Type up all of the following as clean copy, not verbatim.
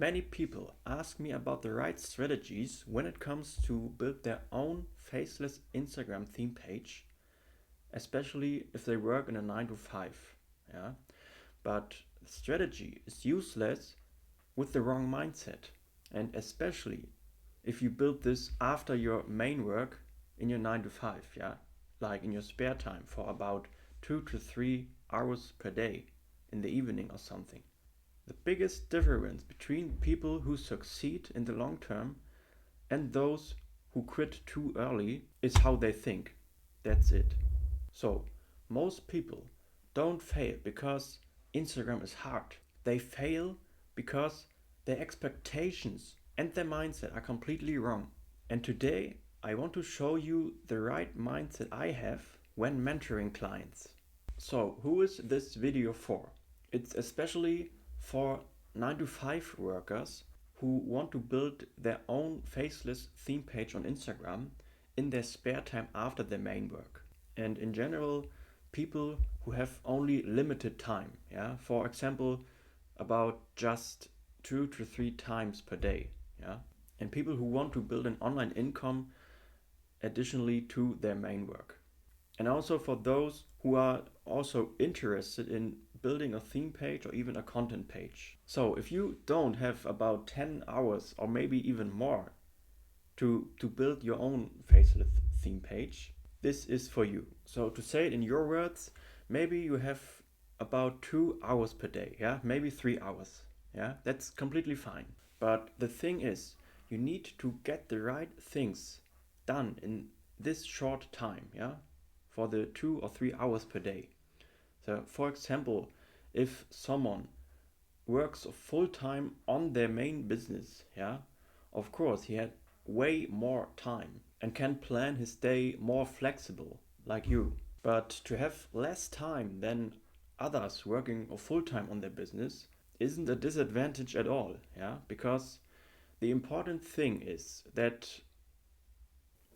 Many people ask me about the right strategies when it comes to build their own faceless Instagram theme page, especially if they work in a 9 to 5. Yeah? But strategy is useless with the wrong mindset, and especially if you build this after your main work in your 9 to 5, yeah? Like in your spare time for about 2 to 3 hours per day in the evening or something. The biggest difference between people who succeed in the long term and those who quit too early is how they think. That's it. So, most people don't fail because Instagram is hard. They fail because their expectations and their mindset are completely wrong. And today, I want to show you the right mindset I have when mentoring clients. So, who is this video for? It's especially for 9 to 5 workers who want to build their own faceless theme page on Instagram in their spare time after their main work. And in general, people who have only limited time, yeah, for example, about just 2 to 3 times per day, yeah, and people who want to build an online income additionally to their main work. And also for those who are also interested in building a theme page or even a content page. So if you don't have about 10 hours or maybe even more to build your own faceless theme page, this is for you. So to say it in your words, maybe you have about 2 hours per day, yeah, maybe 3 hours, yeah, that's completely fine. But the thing is, you need to get the right things done in this short time, yeah, for the 2 or 3 hours per day. So, for example, if someone works full time on their main business, yeah, of course he had way more time and can plan his day more flexible, like you. But to have less time than others working full time on their business isn't a disadvantage at all, yeah, because the important thing is that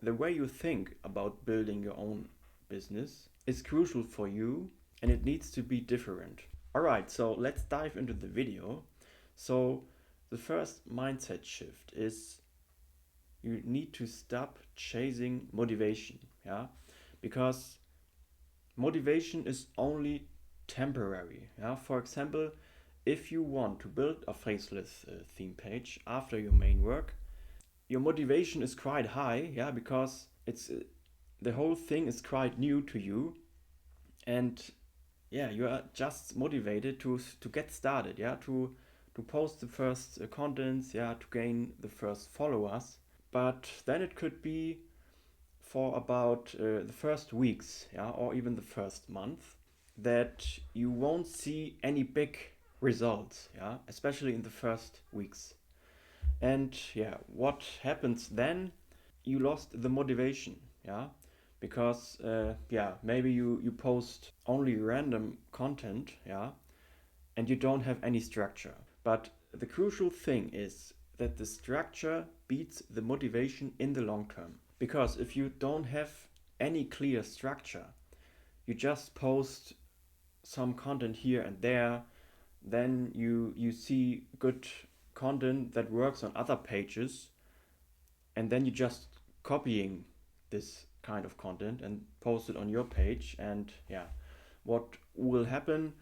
the way you think about building your own business is crucial for you and it needs to be different. Alright, so let's dive into the video. So, the first mindset shift is you need to stop chasing motivation, yeah? Because motivation is only temporary, yeah? For example, if you want to build a faceless theme page after your main work, your motivation is quite high, yeah, because it's the whole thing is quite new to you, and yeah, you are just motivated to get started, yeah, to post the first contents, yeah, to gain the first followers. But then it could be for about the first weeks, yeah, or even the first month, that you won't see any big results, yeah, especially in the first weeks. And yeah, what happens then? You lost the motivation, yeah, because yeah, maybe you post only random content, yeah, and you don't have any structure. But the crucial thing is that the structure beats the motivation in the long term. Because if you don't have any clear structure, you just post some content here and there, then you see good content that works on other pages, and then you just copying this kind of content and post it on your page, and yeah, what will happen,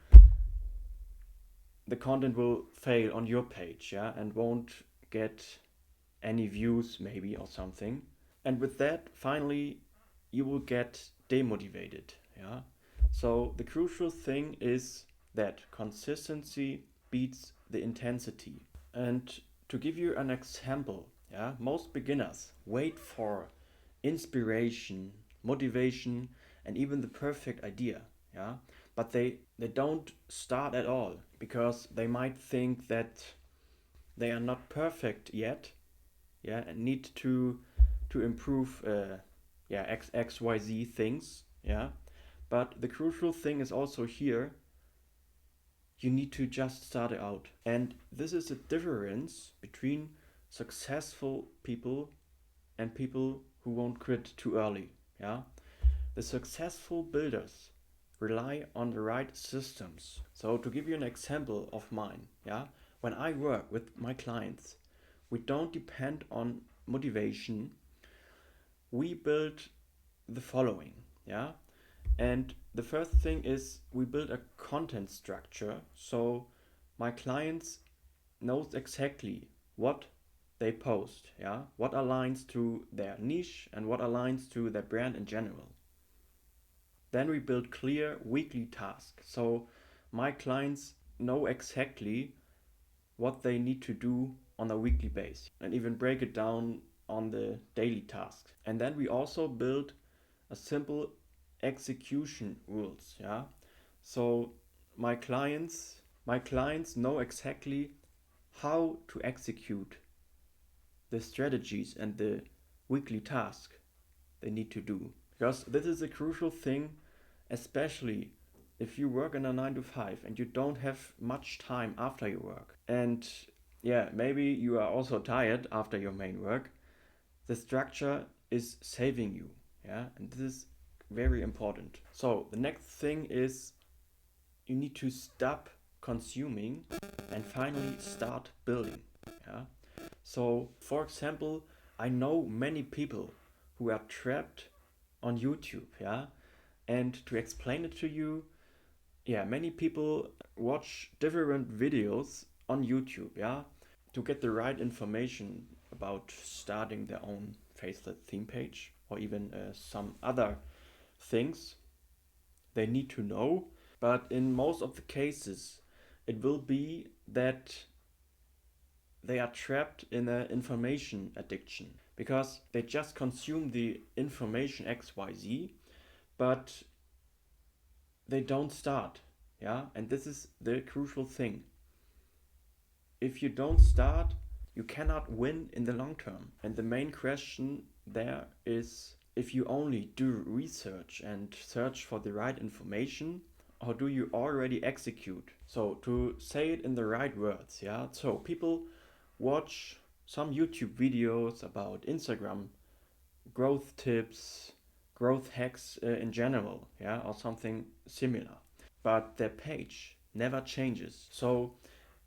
the content will fail on your page, yeah, and won't get any views maybe or something. And with that, finally, you will get demotivated, yeah. So the crucial thing is that consistency beats the intensity. And to give you an example, yeah, most beginners wait for inspiration, motivation, and even the perfect idea, yeah, but they don't start at all because they might think that they are not perfect yet, yeah, and need to improve yeah, xyz things, yeah. But the crucial thing is also here, you need to just start it out. And this is the difference between successful people and people who won't quit too early, yeah. The successful builders rely on the right systems. So to give you an example of mine, yeah, when I work with my clients, we don't depend on motivation. We build the following, yeah? And the first thing is we build a content structure so my clients knows exactly what they post, yeah? What aligns to their niche and what aligns to their brand in general. Then we build clear weekly tasks so my clients know exactly what they need to do on a weekly basis and even break it down on the daily tasks. And then we also build a simple execution rules, yeah? So my clients know exactly how to execute the strategies and the weekly task they need to do. Because this is a crucial thing, especially if you work in a 9 to 5 and you don't have much time after your work. And yeah, maybe you are also tired after your main work. The structure is saving you. Yeah, and this is very important. So the next thing is you need to stop consuming and finally start building. Yeah. So for example, I know many people who are trapped on YouTube, yeah? And to explain it to you, yeah, many people watch different videos on YouTube, yeah, to get the right information about starting their own faceless theme page or even some other things they need to know. But in most of the cases, it will be that they are trapped in an information addiction because they just consume the information XYZ, but they don't start. Yeah, and this is the crucial thing. If you don't start, you cannot win in the long term. And the main question there is if you only do research and search for the right information, or do you already execute? So to say it in the right words, yeah. So people watch some YouTube videos about Instagram growth tips, growth hacks in general, yeah, or something similar. But their page never changes. So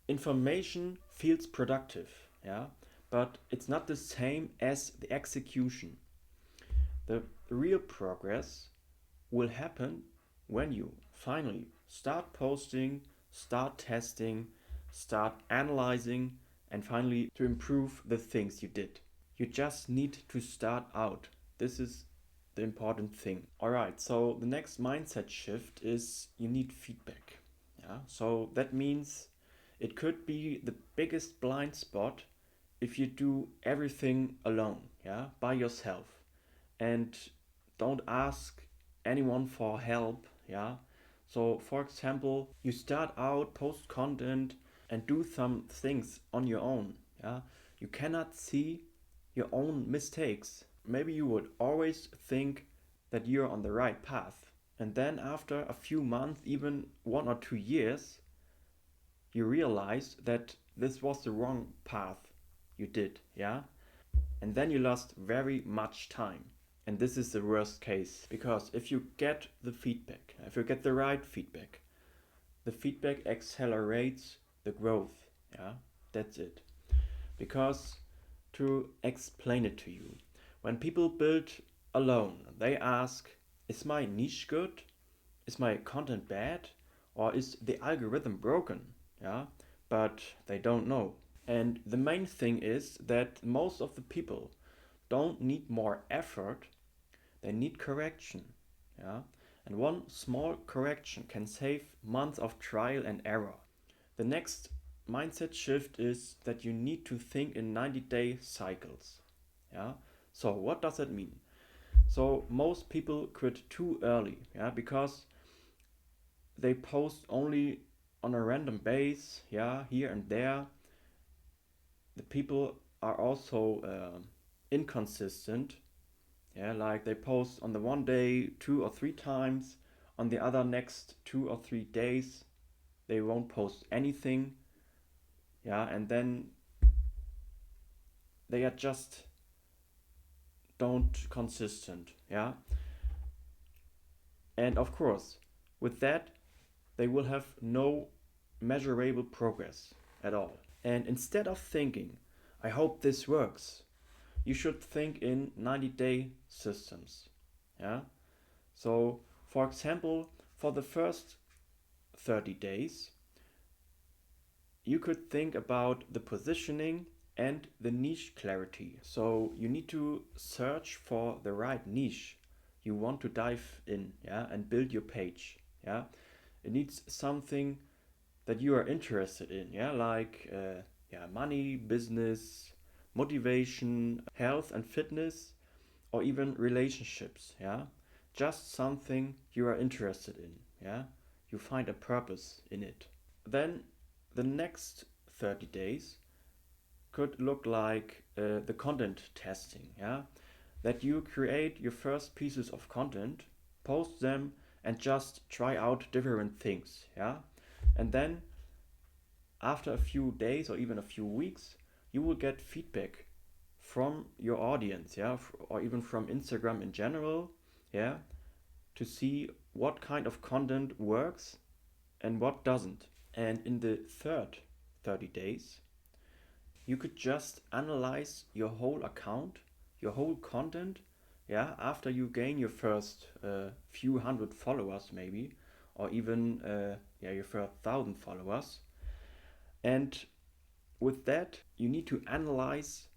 information feels productive, yeah, but it's not the same as the execution. The real progress will happen when you finally start posting, start testing, start analyzing, and finally to improve the things you did. You just need to start out. This is the important thing. Alright, so the next mindset shift is you need feedback. Yeah, so that means it could be the biggest blind spot if you do everything alone, yeah, by yourself, and don't ask anyone for help, yeah. So for example, you start out, post content and do some things on your own, yeah. You cannot see your own mistakes. Maybe you would always think that you're on the right path, and then after a few months, even 1 or 2 years, you realize that this was the wrong path you did, yeah? And then you lost very much time. And this is the worst case because if you get the feedback, if you get the right feedback, the feedback accelerates the growth, yeah? That's it. Because to explain it to you, when people build alone, they ask, is my niche good? Is my content bad? Or is the algorithm broken? Yeah, but they don't know. And the main thing is that most of the people don't need more effort, they need correction. Yeah, and one small correction can save months of trial and error. The next mindset shift is that you need to think in 90-day cycles. Yeah, so what does that mean? So most people quit too early, yeah, because they post only on a random base, yeah, here and there. The people are also inconsistent, yeah, like they post on the one day 2 or 3 times, on the other next 2 or 3 days they won't post anything, yeah, and then they are just don't consistent, yeah. And of course, with that, they will have no measurable progress at all. And instead of thinking, I hope this works, you should think in 90-day systems. Yeah. So, for example, for the first 30 days, you could think about the positioning and the niche clarity. So, you need to search for the right niche you want to dive in, yeah, and build your page. Yeah. It needs something that you are interested in, yeah, like money, business, motivation, health and fitness, or even relationships, yeah. Just something you are interested in, yeah. You find a purpose in it. Then the next 30 days could look like the content testing, yeah. That you create your first pieces of content, post them, and just try out different things, yeah. And then after a few days or even a few weeks, you will get feedback from your audience, yeah, or even from Instagram in general, yeah, to see what kind of content works and what doesn't. And in the third 30 days, you could just analyze your whole account, your whole content, yeah, after you gain your first few hundred followers, maybe, or even your first 1,000 followers. And with that, you need to analyze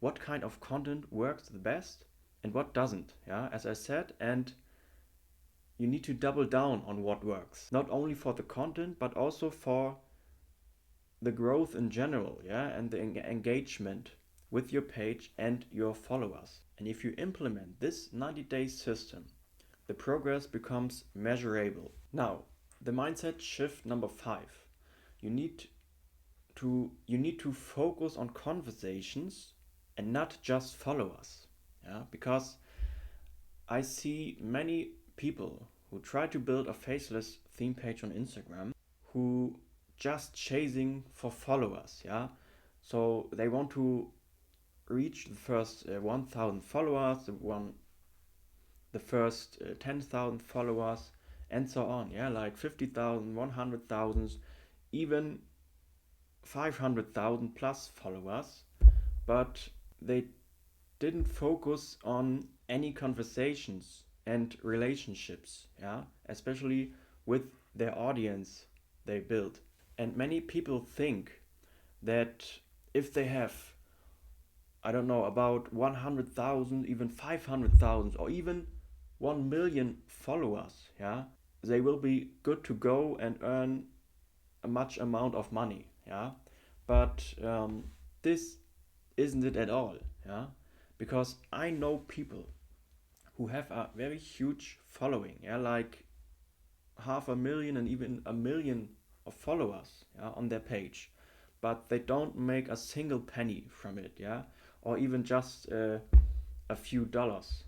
what kind of content works the best and what doesn't, yeah, as I said, and you need to double down on what works, not only for the content but also for the growth in general, yeah, and the engagement with your page and your followers. And if you implement this 90-day system, the progress becomes measurable. Now, the mindset shift number 5. You need to focus on conversations and not just followers. Yeah, because I see many people who try to build a faceless theme page on Instagram who just chasing for followers, yeah. So they want to reach the first 1,000 followers, the first 10,000 followers, and so on, yeah, like 50,000, 100,000, even 500,000 plus followers, but they didn't focus on any conversations and relationships, yeah, especially with their audience they build. And many people think that if they have, I don't know, about 100,000, even 500,000, or even 1 million followers, yeah, they will be good to go and earn a much amount of money, yeah. But this isn't it at all, yeah, because I know people who have a very huge following, yeah, like 500,000 and even 1 million of followers, yeah, on their page, but they don't make a single penny from it, yeah, or even just a few dollars.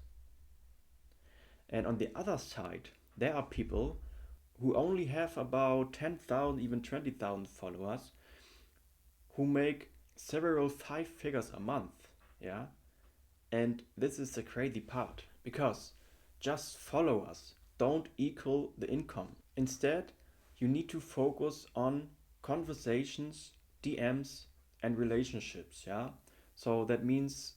And on the other side, there are people who only have about 10,000, even 20,000 followers, who make several five figures a month, yeah. And this is the crazy part, because just followers don't equal the income. Instead, you need to focus on conversations, DMs, and relationships, yeah? So that means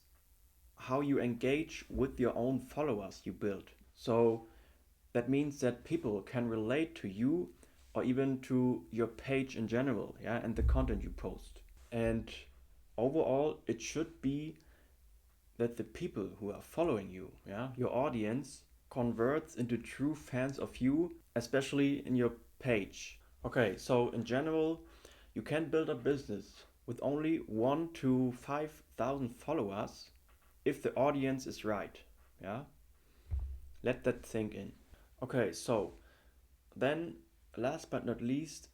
how you engage with your own followers you build. So that means that people can relate to you or even to your page in general, yeah, and the content you post. And overall, it should be that the people who are following you, yeah, your audience, converts into true fans of you, especially in your page. Okay, so in general, you can build a business with only 1 to 5,000 followers if the audience is right. Yeah, let that sink in. Okay, so then last but not least,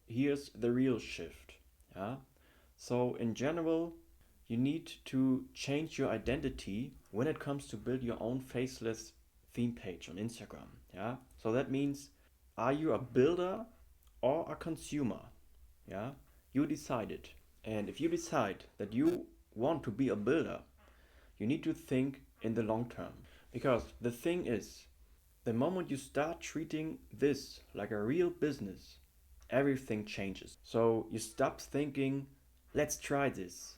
here's the real shift. Yeah, so in general, you need to change your identity when it comes to build your own faceless theme page on Instagram. Yeah, so that means, are you a builder or a consumer? Yeah, you decide it. And if you decide that you want to be a builder, you need to think in the long term. Because the thing is, the moment you start treating this like a real business, everything changes. So you stop thinking, let's try this,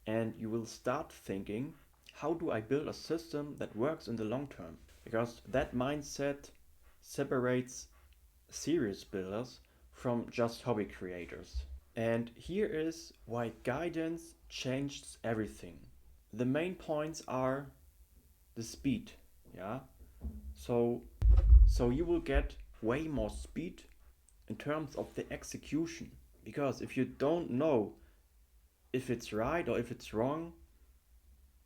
and you will start thinking, how do I build a system that works in the long term? Because that mindset separates serious builders from just hobby creators. And here is why guidance changes everything. The main points are the speed, yeah? So you will get way more speed in terms of the execution, because if you don't know if it's right or if it's wrong,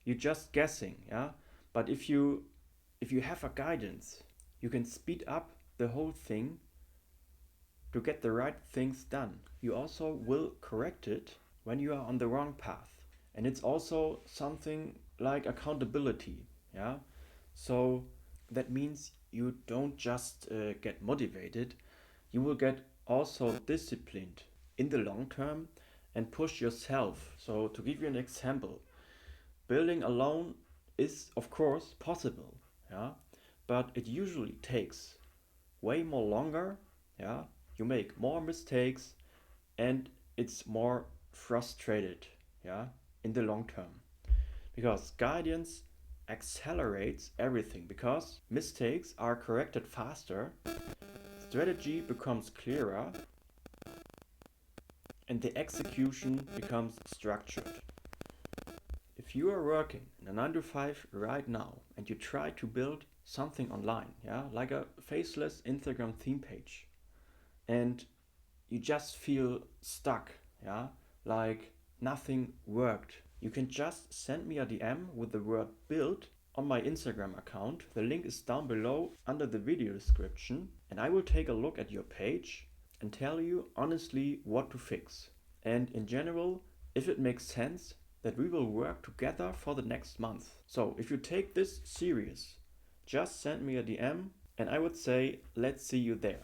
you're just guessing, yeah? But if you have a guidance, you can speed up the whole thing to get the right things done. You also will correct it when you are on the wrong path. And it's also something like accountability, yeah? So that means you don't just get motivated, you will get also disciplined in the long term and push yourself. So to give you an example, building alone is of course possible, yeah, but it usually takes way more longer, yeah. You make more mistakes and it's more frustrated, yeah, in the long term. Because guidance accelerates everything because mistakes are corrected faster, strategy becomes clearer, and the execution becomes structured. If you are working in a 9 to 5 right now and you try to build something online, yeah, like a faceless Instagram theme page, and you just feel stuck, yeah, like nothing worked, you can just send me a DM with the word build on my Instagram account. The link is down below under the video description, and I will take a look at your page and tell you honestly what to fix. And in general, if it makes sense, that we will work together for the next month. So if you take this serious, just send me a DM and I would say, let's see you there.